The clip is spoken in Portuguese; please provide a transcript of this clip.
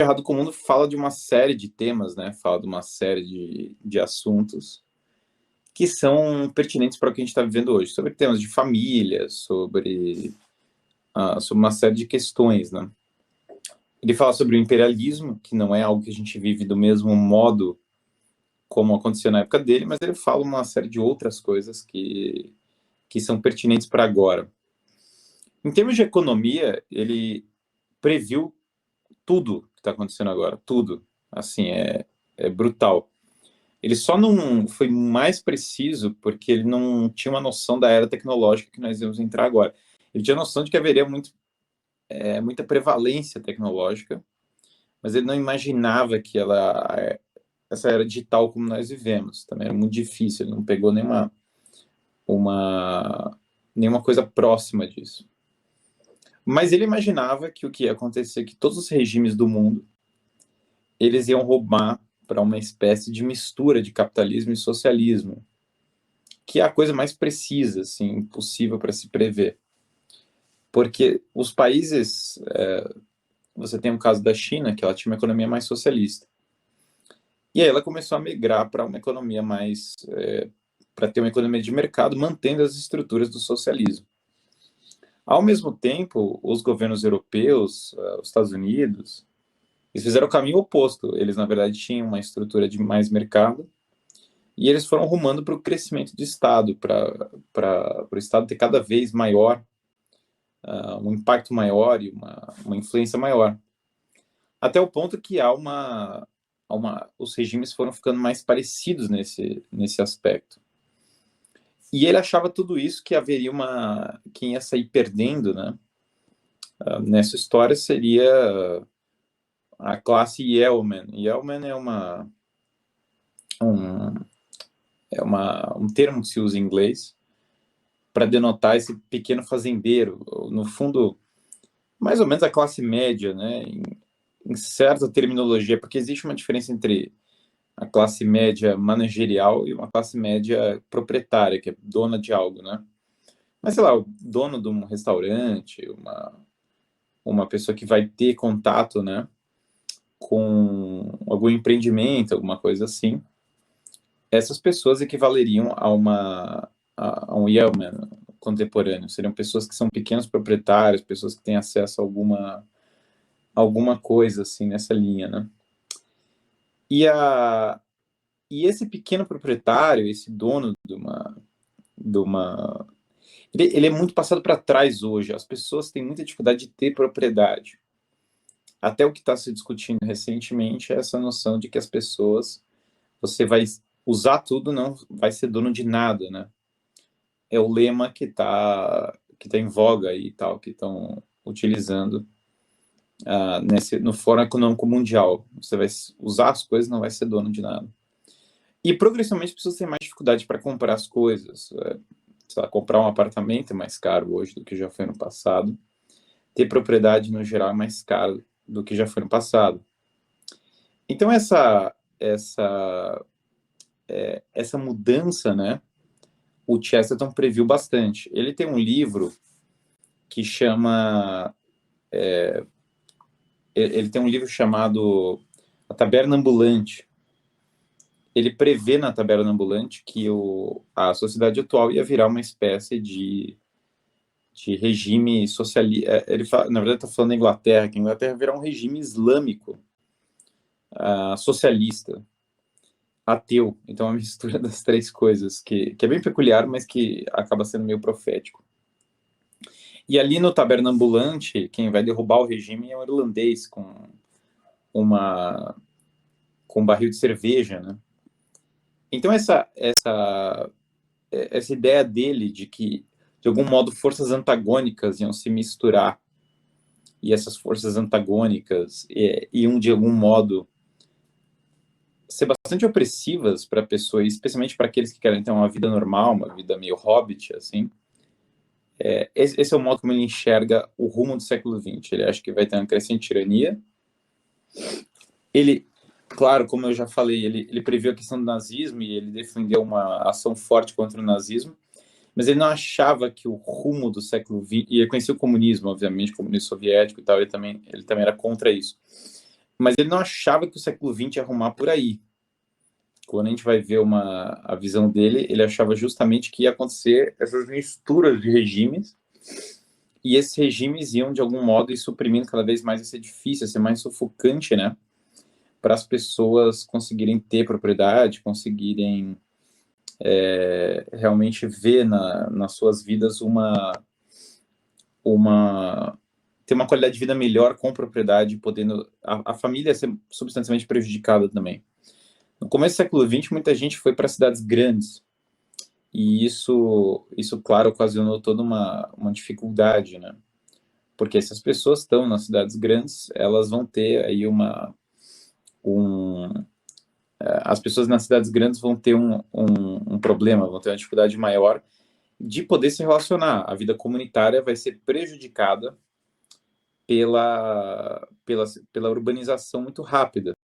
Errado com o Mundo fala de uma série de temas, né? Fala de uma série de assuntos que são pertinentes para o que a gente está vivendo hoje, sobre temas de família, sobre uma série de questões, né? Ele fala sobre o imperialismo, que não é algo que a gente vive do mesmo modo como aconteceu na época dele, mas ele fala uma série de outras coisas que são pertinentes para agora. Em termos de economia, ele previu tudo que está acontecendo agora, tudo. Assim, é brutal. Ele só não foi mais preciso porque ele não tinha uma noção da era tecnológica que nós íamos entrar agora. Ele tinha noção de que haveria muita prevalência tecnológica, mas ele não imaginava que essa era digital como nós vivemos. Também era muito difícil, ele não pegou nenhuma coisa próxima disso. Mas ele imaginava que o que ia acontecer, que todos os regimes do mundo, eles iam roubar para uma espécie de mistura de capitalismo e socialismo, que é a coisa mais precisa, assim, possível para se prever. Porque os países, você tem o caso da China, que ela tinha uma economia mais socialista. E aí ela começou a migrar para uma economia para ter uma economia de mercado, mantendo as estruturas do socialismo. Ao mesmo tempo, os governos europeus, os Estados Unidos, eles fizeram o caminho oposto. Eles, na verdade, tinham uma estrutura de mais mercado e eles foram rumando para o crescimento do Estado, para o Estado ter cada vez maior, um impacto maior e uma influência maior. Até o ponto que os regimes foram ficando mais parecidos nesse aspecto. E ele achava tudo isso que haveria quem ia sair perdendo, né? Nessa história seria a classe Yeoman. Yeoman um termo que se usa em inglês para denotar esse pequeno fazendeiro, no fundo, mais ou menos a classe média, né? Em certa terminologia, porque existe uma diferença entre a classe média managerial e uma classe média proprietária, que é dona de algo, né? Mas, sei lá, o dono de um restaurante, uma pessoa que vai ter contato, né, com algum empreendimento, alguma coisa assim, essas pessoas equivaleriam a um yeoman contemporâneo. Seriam pessoas que são pequenos proprietários, pessoas que têm acesso a alguma coisa assim nessa linha, né? E esse pequeno proprietário, esse dono de uma ele é muito passado para trás hoje. As pessoas têm muita dificuldade de ter propriedade. Até o que está se discutindo recentemente é essa noção de que as pessoas, você vai usar tudo, não vai ser dono de nada, né? É o lema que tá em voga e tal, que estão utilizando no Fórum Econômico Mundial. Você vai usar as coisas, não vai ser dono de nada. E progressivamente as pessoas têm mais dificuldade para comprar as coisas. Sei lá, comprar um apartamento é mais caro hoje do que já foi no passado. Ter propriedade no geral é mais caro do que já foi no passado. Então essa mudança, né, o Chesterton previu bastante. Ele tem um livro que chama ele tem um livro chamado A Taberna Ambulante. Ele prevê na Taberna Ambulante que a sociedade atual ia virar uma espécie de regime socialista. Ele fala, na verdade, está falando da Inglaterra, que a Inglaterra virá um regime islâmico, socialista, ateu. Então, é uma mistura das três coisas, que é bem peculiar, mas que acaba sendo meio profético. E ali no Taberna Ambulante, quem vai derrubar o regime é um irlandês com um barril de cerveja, né? Então, essa ideia dele de que, de algum modo, forças antagônicas iam se misturar e essas forças antagônicas iam, de algum modo, ser bastante opressivas para pessoas, especialmente para aqueles que querem ter uma vida normal, uma vida meio hobbit, assim. Esse é o modo como ele enxerga o rumo do século XX. Ele acha que vai ter uma crescente tirania. Ele, claro, como eu já falei, ele previu a questão do nazismo e ele defendeu uma ação forte contra o nazismo, mas ele não achava que o rumo do século XX, e ele conhecia o comunismo, obviamente, o comunismo soviético e tal, ele também era contra isso. Mas ele não achava que o século XX ia arrumar por aí. Quando a gente vai ver a visão dele, ele achava justamente que ia acontecer essas misturas de regimes, e esses regimes iam, de algum modo, ir suprimindo cada vez mais a ser difícil, a ser mais sufocante, né? Para as pessoas conseguirem ter propriedade, conseguirem realmente ver nas suas vidas ter uma qualidade de vida melhor com propriedade, podendo a família ser substancialmente prejudicada também. No começo do século XX, muita gente foi para cidades grandes, e isso, claro, ocasionou toda uma dificuldade, né? Porque se as pessoas estão nas cidades grandes, elas vão ter aí as pessoas nas cidades grandes vão ter um problema, vão ter uma dificuldade maior de poder se relacionar. A vida comunitária vai ser prejudicada pela urbanização muito rápida.